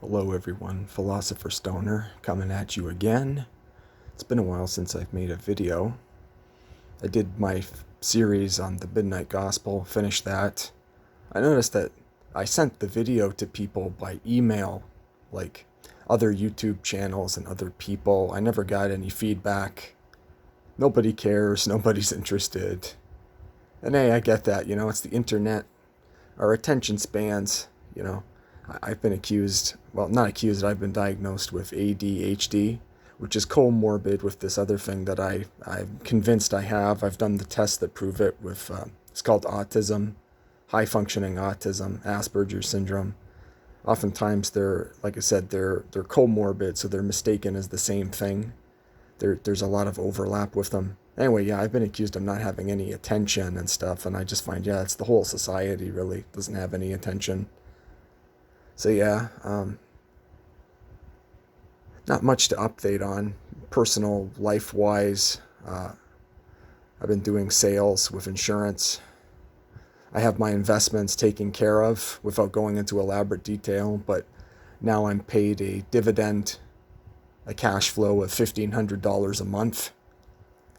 Hello everyone, Philosopher Stoner coming at you again. It's been a while since I've made a video. I did my series on the Midnight Gospel, finished that. I noticed that I sent the video to people by email, like other YouTube channels and other people. I never got any feedback. Nobody cares, nobody's interested. And hey, I get that, it's the internet. Our attention spans, I've been not accused, I've been diagnosed with ADHD, which is comorbid with this other thing that I'm convinced I have. I've done the tests that prove it with, it's called autism, high functioning autism, Asperger's syndrome. Oftentimes like I said, they're comorbid, so they're mistaken as the same thing. There's a lot of overlap with them. Anyway, yeah, I've been accused of not having any attention and stuff, and I just find, it's the whole society really doesn't have any attention. So yeah, not much to update on. Personal life-wise, I've been doing sales with insurance. I have my investments taken care of without going into elaborate detail, but now I'm paid a dividend, a cash flow of $1,500 a month,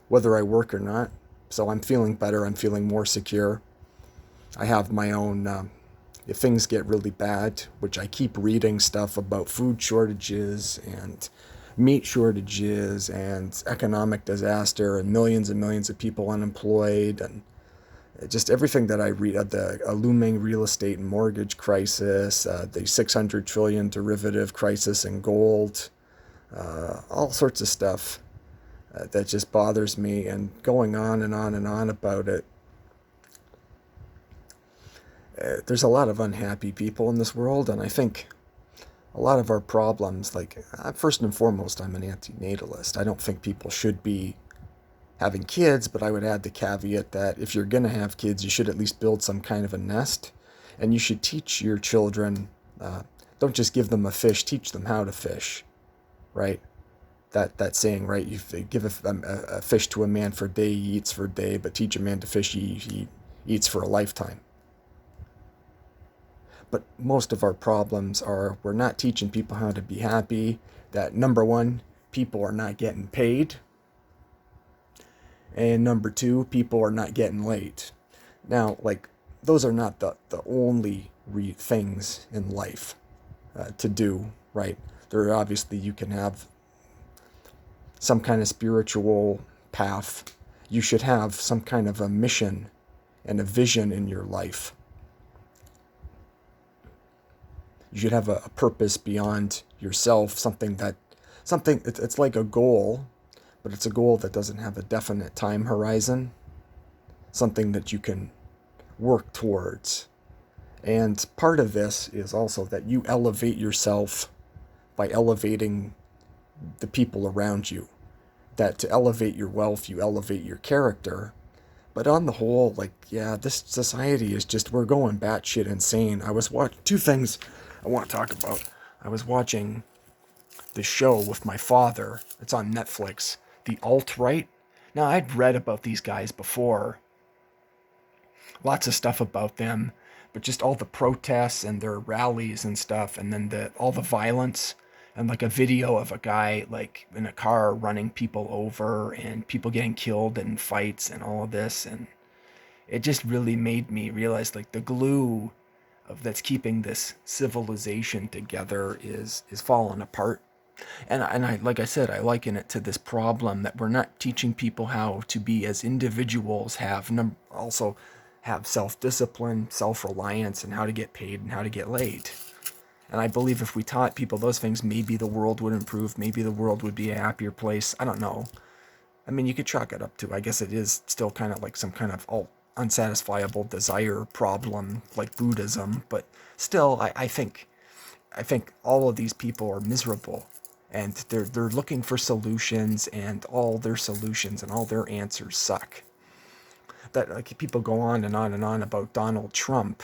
whether I work or not. So I'm feeling better. I'm feeling more secure. I have my own... if things get really bad, which I keep reading stuff about food shortages and meat shortages and economic disaster and millions of people unemployed, and just everything that I read of a looming real estate and mortgage crisis, the 600 trillion derivative crisis in gold, all sorts of stuff that just bothers me, and going on and on and on about it. There's a lot of unhappy people in this world, and I think a lot of our problems, first and foremost, I'm an antinatalist. I don't think people should be having kids, but I would add the caveat that if you're going to have kids, you should at least build some kind of a nest, and you should teach your children, don't just give them a fish, teach them how to fish, right? That saying, right? You give a fish to a man for a day, he eats for a day, but teach a man to fish, he eats for a lifetime. But most of our problems are we're not teaching people how to be happy, that number one, people are not getting paid, and number two, people are not getting laid. Now, those are not the only things in life to do, right? There obviously, you can have some kind of spiritual path. You should have some kind of a mission and a vision in your life. You should have a purpose beyond yourself, it's like a goal, but it's a goal that doesn't have a definite time horizon, something that you can work towards. And part of this is also that you elevate yourself by elevating the people around you. That to elevate your wealth, you elevate your character. But on the whole, this society is just, we're going batshit insane. I was watching two things I want to talk about. I was watching the show with my father. It's on Netflix. The Alt-Right. Now, I'd read about these guys before. Lots of stuff about them. But just all the protests and their rallies and stuff. And then all the violence. And a video of a guy in a car running people over. And people getting killed in fights and all of this. And it just really made me realize the glue that's keeping this civilization together is falling apart. And I, like I said, I liken it to this problem that we're not teaching people how to be as individuals, also have self-discipline, self-reliance, and how to get paid and how to get laid. And I believe if we taught people those things, maybe the world would improve, maybe the world would be a happier place. I don't know. I mean, you could chalk it up to, I guess it is still kind of like some kind of unsatisfiable desire problem like Buddhism, but still I think all of these people are miserable, and they're looking for solutions, and all their solutions and all their answers suck. That people go on and on and on about Donald Trump,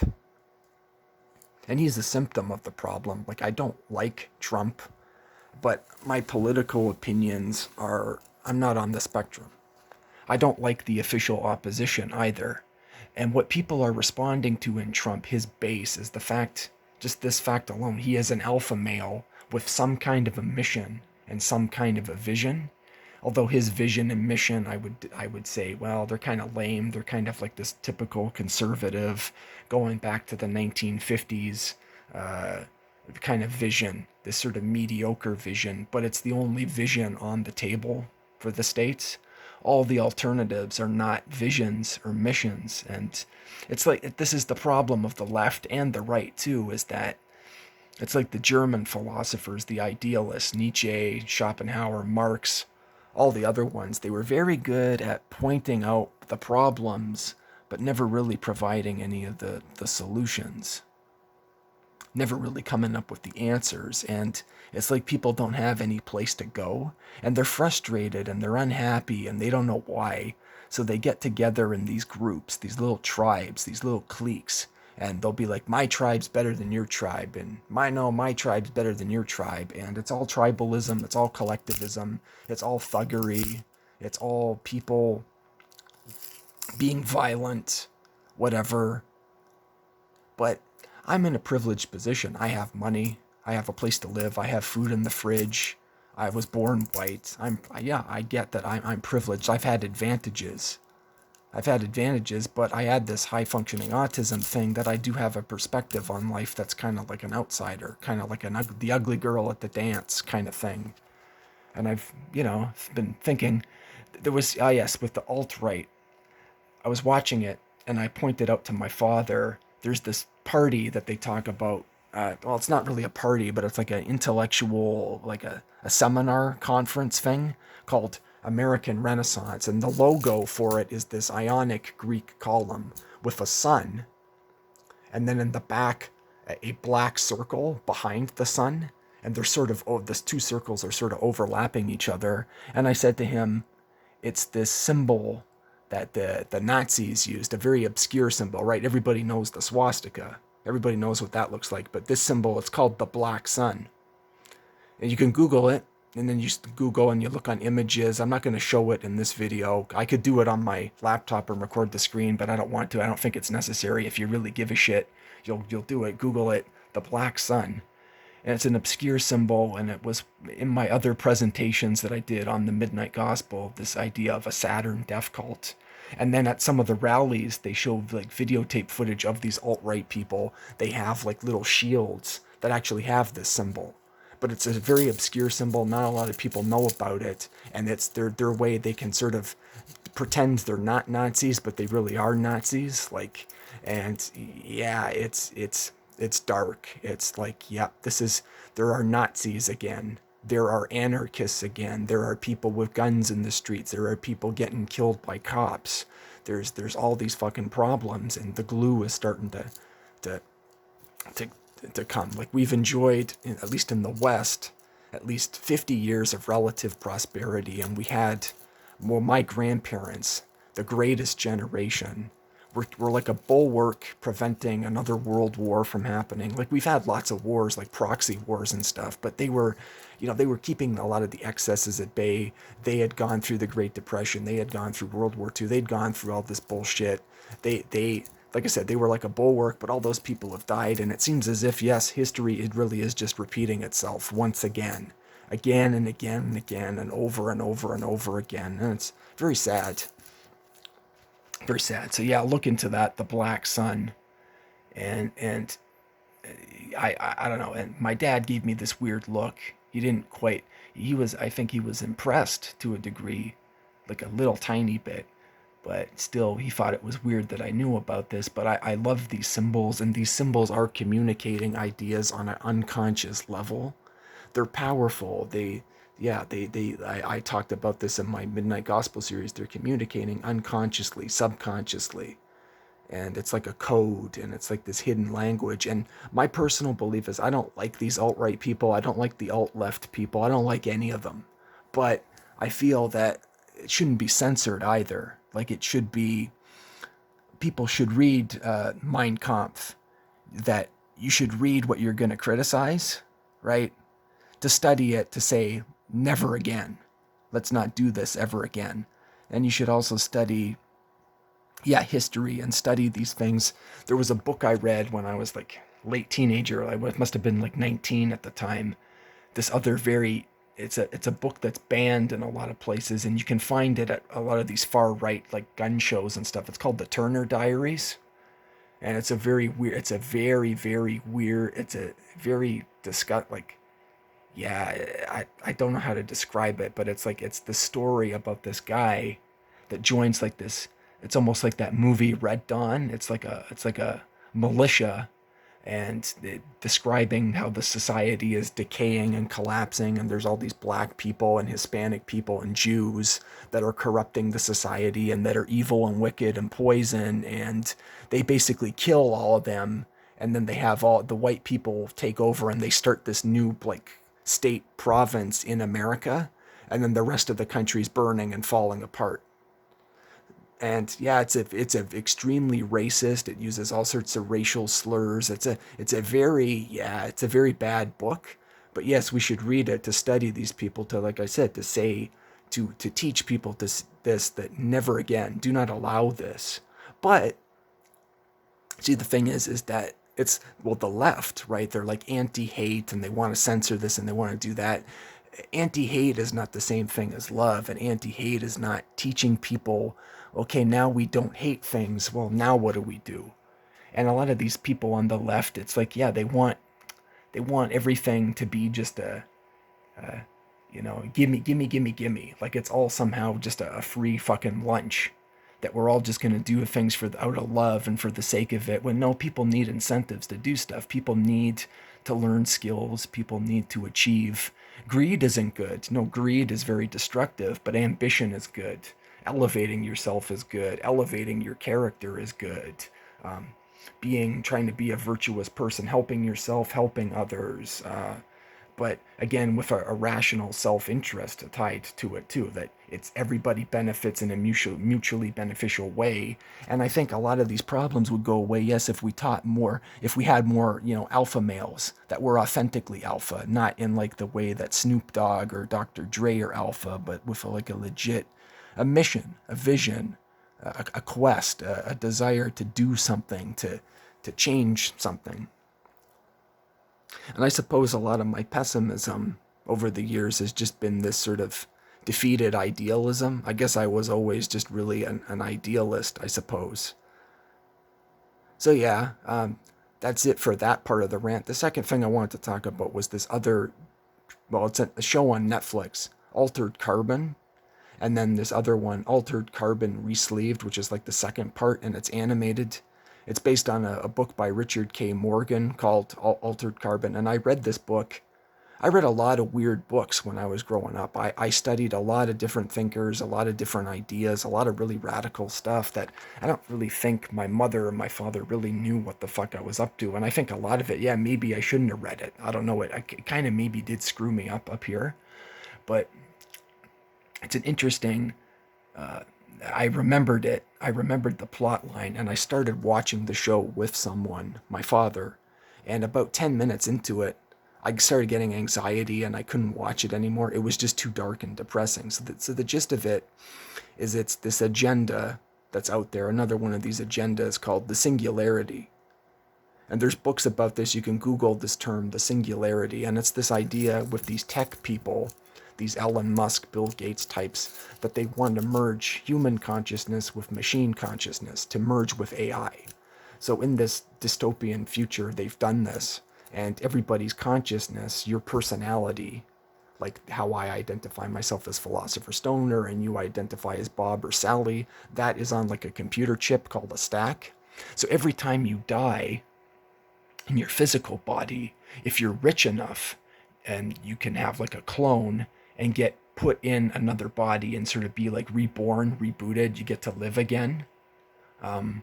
and he's a symptom of the problem. I don't like Trump, but my political opinions I'm not on the spectrum. I don't like the official opposition either. And what people are responding to in Trump, his base, is the fact Just this fact alone, he is an alpha male with some kind of a mission and some kind of a vision. Although his vision and mission, I would say, well, they're kind of lame. They're kind of like this typical conservative, going back to the 1950s uh, kind of vision, this sort of mediocre vision. But it's the only vision on the table for the states. All the alternatives are not visions or missions, and it's like this is the problem of the left and the right too, is that it's like the German philosophers, the idealists, Nietzsche, Schopenhauer, Marx, all the other ones. They were very good at pointing out the problems, but never really providing any of the solutions. Never really coming up with the answers. And it's like people don't have any place to go. And they're frustrated and they're unhappy and they don't know why. So they get together in these groups, these little tribes, these little cliques, and they'll be like, my tribe's better than your tribe, and my tribe's better than your tribe, and it's all tribalism, it's all collectivism, it's all thuggery, it's all people being violent, whatever. But I'm in a privileged position. I have money, I have a place to live, I have food in the fridge. I was born white. Yeah, I get that I'm privileged. I've had advantages, but I had this high functioning autism thing that I do have a perspective on life that's kind of like an outsider, kind of like the ugly girl at the dance kind of thing. And I've, been thinking, there was, yes, with the alt-right, I was watching it and I pointed out to my father, there's this party that they talk about. Well, it's not really a party, but it's like an intellectual, like a seminar conference thing called American Renaissance. And the logo for it is this Ionic Greek column with a sun. And then in the back, a black circle behind the sun. And they're sort of, the two circles are sort of overlapping each other. And I said to him, it's this symbol that the Nazis used, a very obscure symbol, right? Everybody knows the swastika. Everybody knows what that looks like. But this symbol, it's called the black sun. And you can Google it, and then you just Google and you look on images. I'm not going to show it in this video. I could do it on my laptop and record the screen, but I don't want to. I don't think it's necessary. If you really give a shit, you'll do it. Google it, the black sun. And it's an obscure symbol, and it was in my other presentations that I did on the Midnight Gospel, this idea of a Saturn death cult. And then at some of the rallies, they showed like videotape footage of these alt-right people. They have like little shields that actually have this symbol. But it's a very obscure symbol. Not a lot of people know about it. And it's their way they can sort of pretend they're not Nazis, but they really are Nazis. Like, and yeah, it's dark. It's like, yeah, there are Nazis again. There are anarchists again. There are people with guns in the streets. There are people getting killed by cops. There's all these fucking problems, and the glue is starting to come. Like, we've enjoyed, at least in the West, at least 50 years of relative prosperity, and we had, well, my grandparents, the greatest generation, were like a bulwark preventing another world war from happening. Like, we've had lots of wars, like proxy wars and stuff, but they were keeping a lot of the excesses at bay. They had gone through the Great Depression. They had gone through World War II. They'd gone through all this bullshit. They like I said, they were like a bulwark, but all those people have died, and it seems as if, yes, history, it really is just repeating itself once again and again and again, and over and over and over again, and it's very sad. Very sad. So yeah, look into that, the black sun, and I don't know. And my dad gave me this weird look. He didn't quite. I think he was impressed to a degree, like a little tiny bit, but still, he thought it was weird that I knew about this. But I love these symbols, and these symbols are communicating ideas on an unconscious level. They're powerful. I talked about this in my Midnight Gospel series. They're communicating unconsciously, subconsciously. And it's like a code, and it's like this hidden language. And my personal belief is I don't like these alt-right people. I don't like the alt-left people. I don't like any of them. But I feel that it shouldn't be censored either. Like, it should be, people should read Mein Kampf, that you should read what you're going to criticize, right? To study it, to say, never again. Let's not do this ever again. And you should also study, history and study these things. There was a book I read when I was like late teenager. I must have been like 19 at the time. This other very it's a book that's banned in a lot of places, and you can find it at a lot of these far right like gun shows and stuff. It's called the Turner Diaries, and it's a very weird. It's a very very weird. It's a very disgust like yeah. I don't know how to describe it, but it's like it's the story about this guy that joins like this. It's almost like that movie Red Dawn. It's like a militia, and describing how the society is decaying and collapsing, and there's all these black people and Hispanic people and Jews that are corrupting the society and that are evil and wicked and poison, and they basically kill all of them, and then they have all the white people take over, and they start this new like state province in America, and then the rest of the country's burning and falling apart. And yeah, it's a extremely racist. It uses all sorts of racial slurs. It's a very bad book. But yes, we should read it to study these people, to, like I said, to say, to teach people this that never again, do not allow this. But see, the thing is that it's, well, the left, right? They're like anti-hate, and they want to censor this and they want to do that. Anti-hate is not the same thing as love, and anti-hate is not teaching people, okay, now we don't hate things. Well, now what do we do? And a lot of these people on the left, it's like, yeah, they want everything to be just gimme, gimme, gimme, gimme. Like it's all somehow just a free fucking lunch, that we're all just going to do things out of love and for the sake of it. When no, people need incentives to do stuff. People need to learn skills. People need to achieve. Greed isn't good. No, greed is very destructive, but ambition is good. Elevating yourself is good. Elevating your character is good. Um, trying to be a virtuous person, helping yourself, helping others. But again, with a rational self-interest tied to it too, that it's everybody benefits in a mutually beneficial way. And I think a lot of these problems would go away, yes, if we taught more, if we had more, alpha males that were authentically alpha, not in like the way that Snoop Dogg or Dr. Dre are alpha, but with like a legit, a mission, a vision, a quest, a desire to do something, to change something. And I suppose a lot of my pessimism over the years has just been this sort of defeated idealism. I guess I was always just really an idealist, I suppose. So yeah, that's it for that part of the rant. The second thing I wanted to talk about was this other, well, it's a show on Netflix, Altered Carbon. And then this other one, Altered Carbon Resleeved, which is like the second part, and it's animated. It's based on a book by Richard K. Morgan called Altered Carbon. And I read this book. I read a lot of weird books when I was growing up. I studied a lot of different thinkers, a lot of different ideas, a lot of really radical stuff that I don't really think my mother or my father really knew what the fuck I was up to. And I think a lot of it, yeah, maybe I shouldn't have read it. I don't know. It kind of maybe did screw me up here. But it's an interesting, I remembered it. I remembered the plot line, and I started watching the show with someone, my father. And about 10 minutes into it, I started getting anxiety and I couldn't watch it anymore. It was just too dark and depressing. So the gist of it is it's this agenda that's out there, another one of these agendas called the singularity. And there's books about this. You can Google this term, the singularity. And it's this idea with these tech people, these Elon Musk, Bill Gates types, that they want to merge human consciousness with machine consciousness, to merge with AI. So in this dystopian future, they've done this. And everybody's consciousness, your personality, like how I identify myself as Philosopher Stoner and you identify as Bob or Sally, that is on like a computer chip called a stack. So every time you die in your physical body, if you're rich enough and you can have like a clone and get put in another body and sort of be like reborn, rebooted, you get to live again. And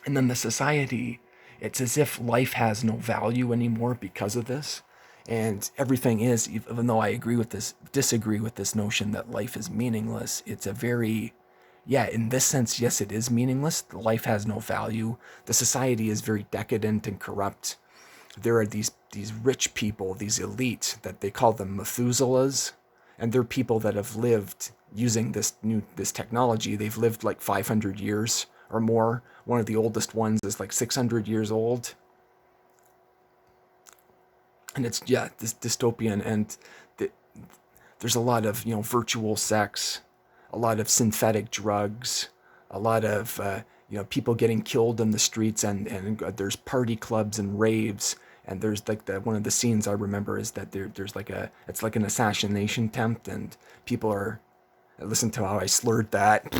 then the society, it's as if life has no value anymore because of this. And everything is, even though I disagree with this notion that life is meaningless, it's a very, yeah, in this sense, yes, it is meaningless. Life has no value. The society is very decadent and corrupt. There are these rich people, these elites, that they call them Methuselahs, and they're people that have lived using this technology. They've lived like 500 years or more. One of the oldest ones is like 600 years old. And it's, yeah, this dystopian, and the, there's a lot of, virtual sex, a lot of synthetic drugs, a lot of, people getting killed in the streets, and there's party clubs and raves. And there's like one of the scenes I remember is that there's like it's like an assassination attempt, and people are, listen to how I slurred that.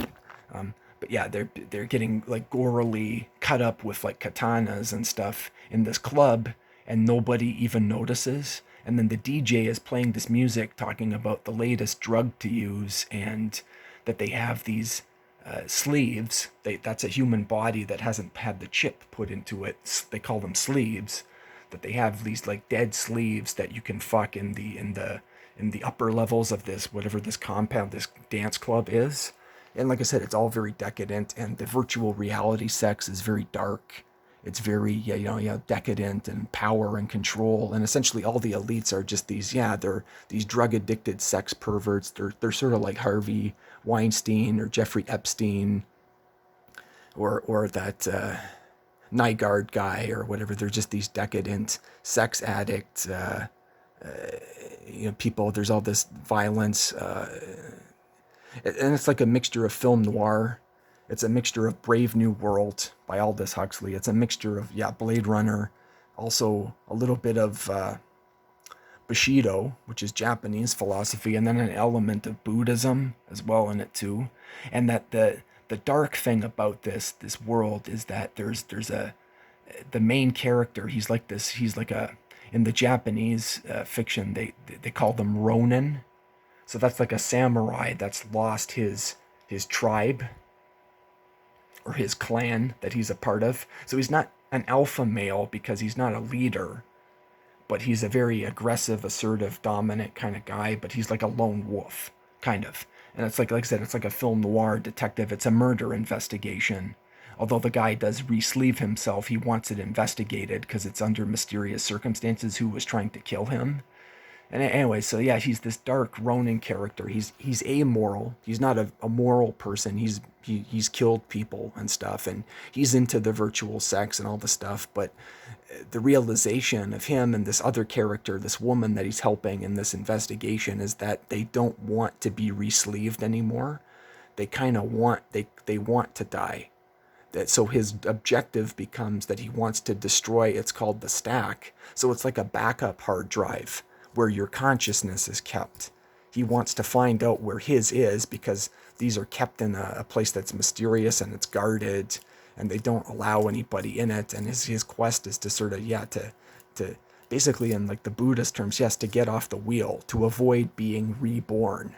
But yeah, they're getting like gorily cut up with like katanas and stuff in this club, and nobody even notices. And then the DJ is playing this music talking about the latest drug to use, and that they have these sleeves. That's a human body that hasn't had the chip put into it. They call them sleeves. That they have these like dead sleeves that you can fuck in the upper levels of this, whatever this compound, this dance club is. And like I said, it's all very decadent, and the virtual reality sex is very dark. It's very, decadent, and power and control. And essentially all the elites are just these, they're these drug addicted sex perverts. They're sort of like Harvey Weinstein or Jeffrey Epstein, or that Nygaard guy or whatever. They're just these decadent sex addict, people. There's all this violence, and it's like a mixture of film noir. It's a mixture of Brave New World by Aldous Huxley. It's a mixture of, Blade Runner, also a little bit of Bushido, which is Japanese philosophy, and then an element of Buddhism as well in it too. And that the dark thing about this world is that there's the main character. He's like this. He's like in the Japanese fiction, they call them Ronin. So that's like a samurai that's lost his tribe or his clan that he's a part of. So he's not an alpha male because he's not a leader, but he's a very aggressive, assertive, dominant kind of guy, but he's like a lone wolf, kind of. And it's like I said, it's like a film noir detective. It's a murder investigation. Although the guy does re-sleeve himself, he wants it investigated because it's under mysterious circumstances who was trying to kill him. And anyway, so yeah, he's this dark Ronin character. He's amoral. He's not a moral person. He's killed people and stuff, and he's into the virtual sex and all the stuff. But the realization of him and this other character, this woman that he's helping in this investigation, is that they don't want to be re-sleeved anymore. They kind of they want to die. That so his objective becomes that he wants to destroy. It's called the stack. So it's like a backup hard drive where your consciousness is kept. He wants to find out where his is, because these are kept in a place that's mysterious and it's guarded, and they don't allow anybody in it. And his quest is to sort of, to basically, in like the Buddhist terms, yes, to get off the wheel, to avoid being reborn,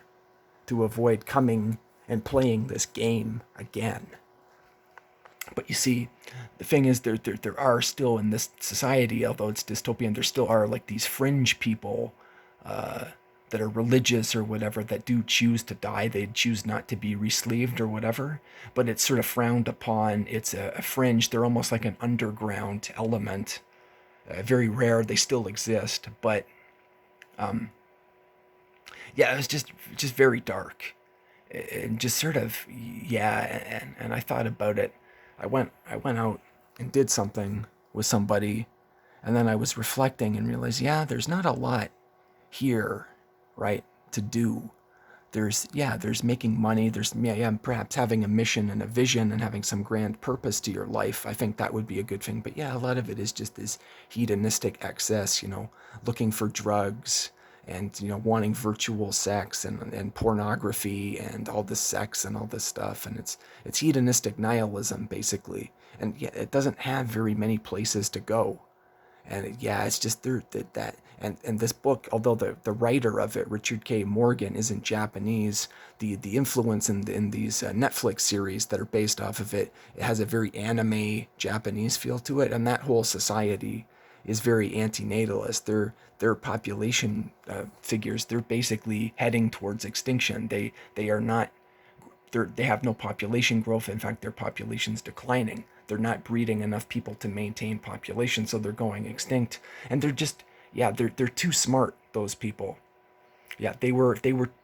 to avoid coming and playing this game again. But you see, the thing is, there are still in this society, although it's dystopian, there still are like these fringe people that are religious or whatever that do choose to die. They choose not to be re-sleeved or whatever, but it's sort of frowned upon. It's a fringe. They're almost like an underground element. Very rare. They still exist, but yeah, it was just very dark, and just sort of, and I thought about it. I went out and did something with somebody, and then I was reflecting and realized, there's not a lot here, right, to do. There's making money. There's perhaps having a mission and a vision and having some grand purpose to your life. I think that would be a good thing. But a lot of it is just this hedonistic excess, looking for drugs, and wanting virtual sex and pornography and all this sex and all this stuff, and it's hedonistic nihilism basically, and it doesn't have very many places to go. And it's just there that and this book, although the writer of it, Richard K. Morgan, isn't Japanese, the influence in these Netflix series that are based off of it has a very anime Japanese feel to it, and that whole society is very antinatalist. Their population figures, they're basically heading towards extinction. They are not. They have no population growth. In fact, their population's declining. They're not breeding enough people to maintain population, so they're going extinct. And they're just they're too smart. Those people. Yeah, they were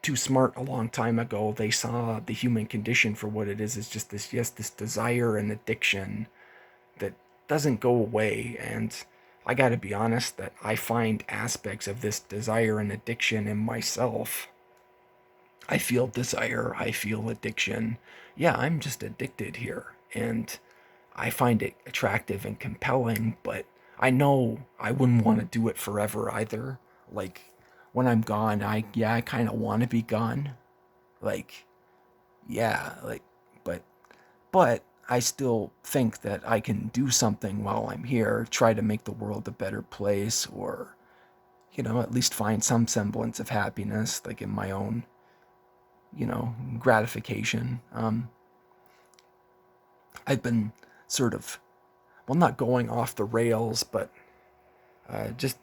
too smart a long time ago. They saw the human condition for what it is just this, yes, this desire and addiction that doesn't go away. And I got to be honest that I find aspects of this desire and addiction in myself. I feel desire, I feel addiction. Yeah, I'm just addicted here. And I find it attractive and compelling, but I know I wouldn't want to do it forever either. Like when I'm gone, I kind of want to be gone. Like yeah, like but but I still think that I can do something while I'm here, try to make the world a better place, or at least find some semblance of happiness, like in my own, gratification. I've been sort of, well, not going off the rails, but just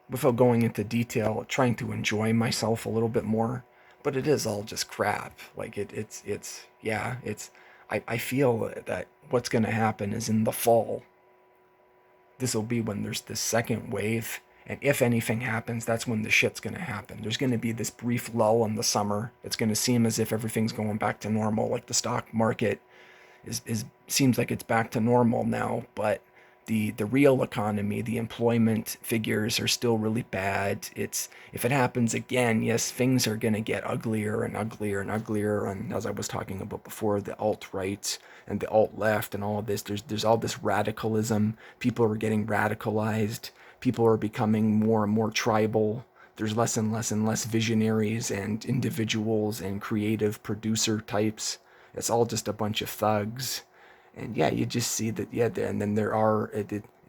without going into detail, trying to enjoy myself a little bit more. But it is all just crap. Like yeah, I feel that what's going to happen is in the fall. This will be when there's this second wave. And if anything happens, that's when the shit's going to happen. There's going to be this brief lull in the summer. It's going to seem as if everything's going back to normal. Like the stock market is seems like it's back to normal now, but the real economy, the employment figures are still really bad. It's if it happens again, yes, things are going to get uglier and uglier and uglier. And as I was talking about before, the alt right and the alt left and all of this, there's all this radicalism. People are getting radicalized. People are becoming more and more tribal. There's less and less and less visionaries and individuals and creative producer types. It's all just a bunch of thugs. And yeah, you just see that, yeah, and then there are,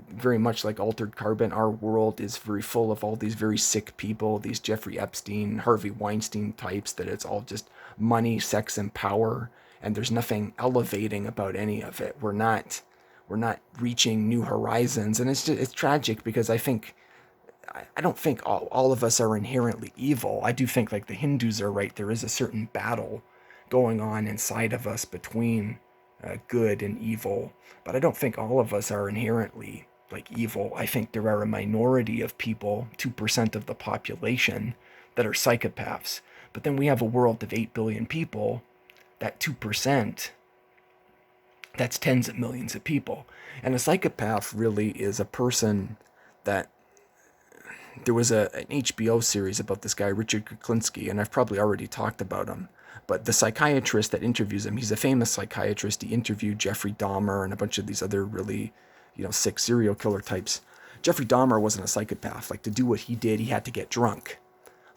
very much like Altered Carbon, our world is very full of all these very sick people, these Jeffrey Epstein, Harvey Weinstein types, that it's all just money, sex, and power. And there's nothing elevating about any of it. We're not reaching new horizons. And it's tragic because I don't think all of us are inherently evil. I do think, like the Hindus are right, there is a certain battle going on inside of us between good and evil. But I don't think all of us are inherently like evil. I think there are a minority of people, 2% of the population, that are psychopaths. But then we have a world of 8 billion people. That 2%, that's tens of millions of people. And a psychopath really is a person that there was an HBO series about this guy, Richard Kuklinski, and I've probably already talked about him. But the psychiatrist that interviews him, he's a famous psychiatrist. He interviewed Jeffrey Dahmer and a bunch of these other really, sick serial killer types. Jeffrey Dahmer wasn't a psychopath. Like, to do what he did, he had to get drunk.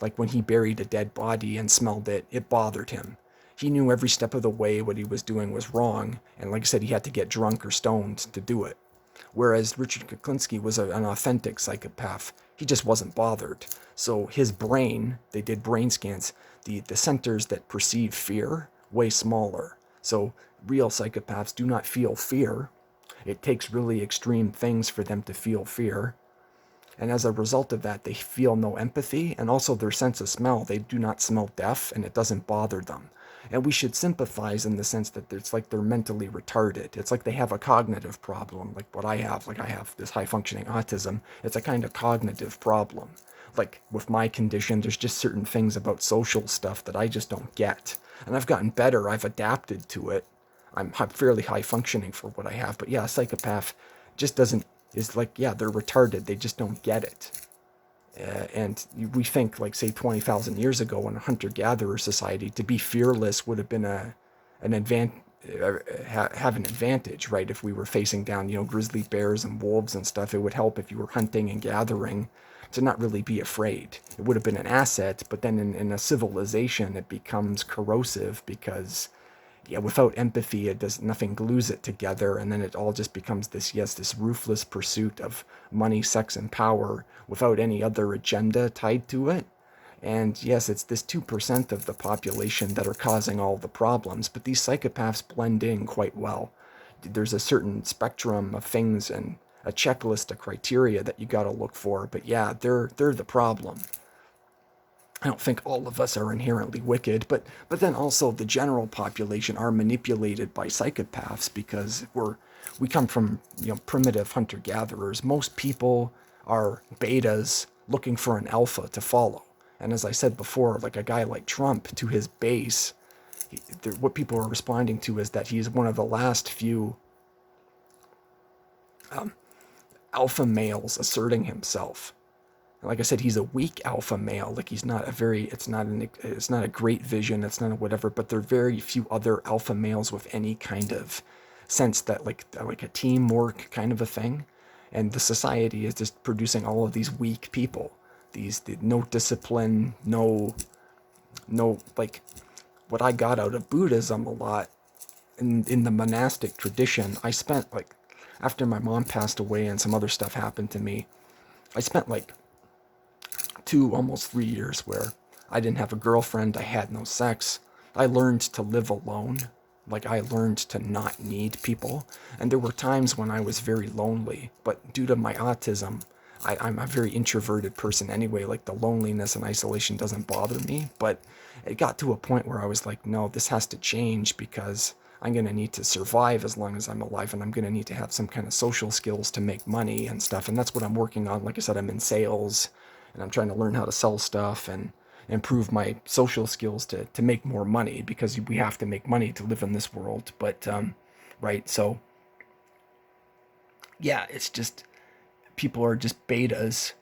Like, when he buried a dead body and smelled it, it bothered him. He knew every step of the way what he was doing was wrong. And like I said, he had to get drunk or stoned to do it. Whereas Richard Kuklinski was an authentic psychopath. He just wasn't bothered. So his brain, they did brain scans, the centers that perceive fear, way smaller. So real psychopaths do not feel fear. It takes really extreme things for them to feel fear. And as a result of that, they feel no empathy, and also their sense of smell. They do not smell death, and it doesn't bother them. And we should sympathize in the sense that it's like they're mentally retarded. It's like they have a cognitive problem, like what I have. Like I have this high-functioning autism. It's a kind of cognitive problem. Like with my condition, there's just certain things about social stuff that I just don't get. And I've gotten better. I've adapted to it. I'm fairly high-functioning for what I have. But yeah, a psychopath just doesn't, is like, yeah, they're retarded. They just don't get it. And we think, like, say, 20,000 years ago in a hunter-gatherer society, to be fearless would have been an have an advantage, right? If we were facing down, grizzly bears and wolves and stuff, it would help if you were hunting and gathering to not really be afraid. It would have been an asset, but then in a civilization, it becomes corrosive because, yeah, without empathy, it does nothing, glues it together, and then it all just becomes this ruthless pursuit of money, sex, and power without any other agenda tied to it. And yes, it's this 2% of the population that are causing all the problems, but these psychopaths blend in quite well. There's a certain spectrum of things and a checklist of criteria that you got to look for, but yeah, they're the problem. I don't think all of us are inherently wicked, but then also the general population are manipulated by psychopaths because we come from primitive hunter-gatherers. Most people are betas looking for an alpha to follow. And as I said before, like a guy like Trump, to his base, what people are responding to is that he's one of the last few alpha males asserting himself. Like I said, he's a weak alpha male. Like he's not a very, it's not a great vision. It's not a whatever, but there are very few other alpha males with any kind of sense that like a teamwork kind of a thing. And the society is just producing all of these weak people. No discipline, no, like what I got out of Buddhism a lot in the monastic tradition. I spent like, after my mom passed away and some other stuff happened to me, I spent like 2, almost 3 years where I didn't have a girlfriend, I had no sex. I learned to live alone. Like I learned to not need people. And there were times when I was very lonely, but due to my autism, I'm a very introverted person anyway. Like the loneliness and isolation doesn't bother me. But it got to a point where I was like, no, this has to change because I'm going to need to survive as long as I'm alive, and I'm going to need to have some kind of social skills to make money and stuff. And that's what I'm working on. Like I said, I'm in sales and I'm trying to learn how to sell stuff and improve my social skills to make more money, because we have to make money to live in this world. But, right. So yeah, it's just, people are just betas.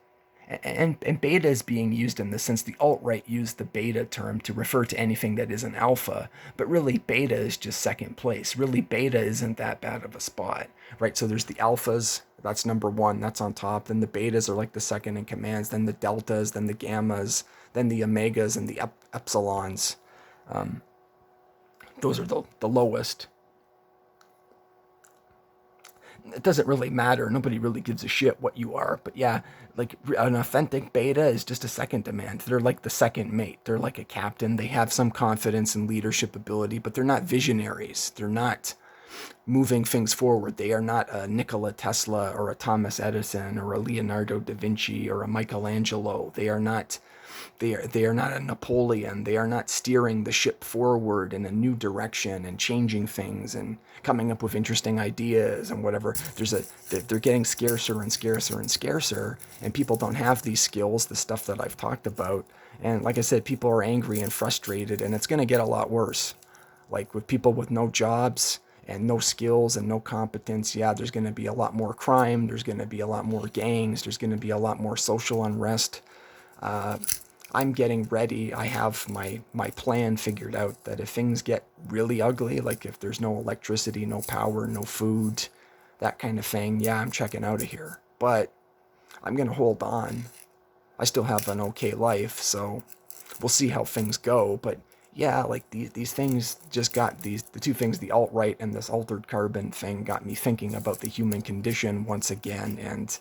And beta is being used in the sense the alt-right used the beta term to refer to anything that is an alpha, but really beta is just second place. Really beta isn't that bad of a spot, right? So there's the alphas, that's number one, that's on top. Then the betas are like the second in commands, then the deltas, then the gammas, then the omegas and the epsilons. Those are the lowest. It doesn't really matter. Nobody really gives a shit what you are. But yeah, like an authentic beta is just a second demand. They're like the second mate. They're like a captain. They have some confidence and leadership ability, but they're not visionaries. They're not moving things forward. They are not a Nikola Tesla or a Thomas Edison or a Leonardo da Vinci or a Michelangelo. They are not a Napoleon. They are not steering the ship forward in a new direction and changing things and coming up with interesting ideas and whatever. They're getting scarcer and scarcer and scarcer, and people don't have these skills, the stuff that I've talked about. And like I said, people are angry and frustrated, and it's going to get a lot worse. Like with people with no jobs and no skills and no competence, yeah, there's going to be a lot more crime. There's going to be a lot more gangs. There's going to be a lot more social unrest. I'm getting ready. I have my plan figured out that if things get really ugly, like if there's no electricity, no power, no food, that kind of thing, yeah, I'm checking out of here. But I'm going to hold on. I still have an okay life, so we'll see how things go. But yeah, like these things just got the two things, the alt-right and this altered carbon thing, got me thinking about the human condition once again. And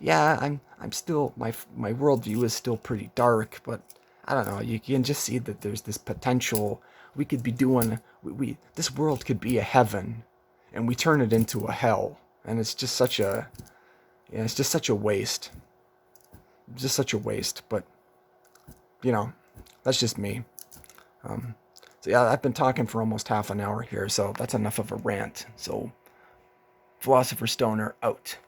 yeah, I'm still, my worldview is still pretty dark, but I don't know. You can just see that there's this potential. We could be doing, this world could be a heaven, and we turn it into a hell, and it's just such a, yeah, it's just such a waste. Just such a waste. But you know, that's just me. So yeah, I've been talking for almost half an hour here, so that's enough of a rant. So, Philosopher Stoner out.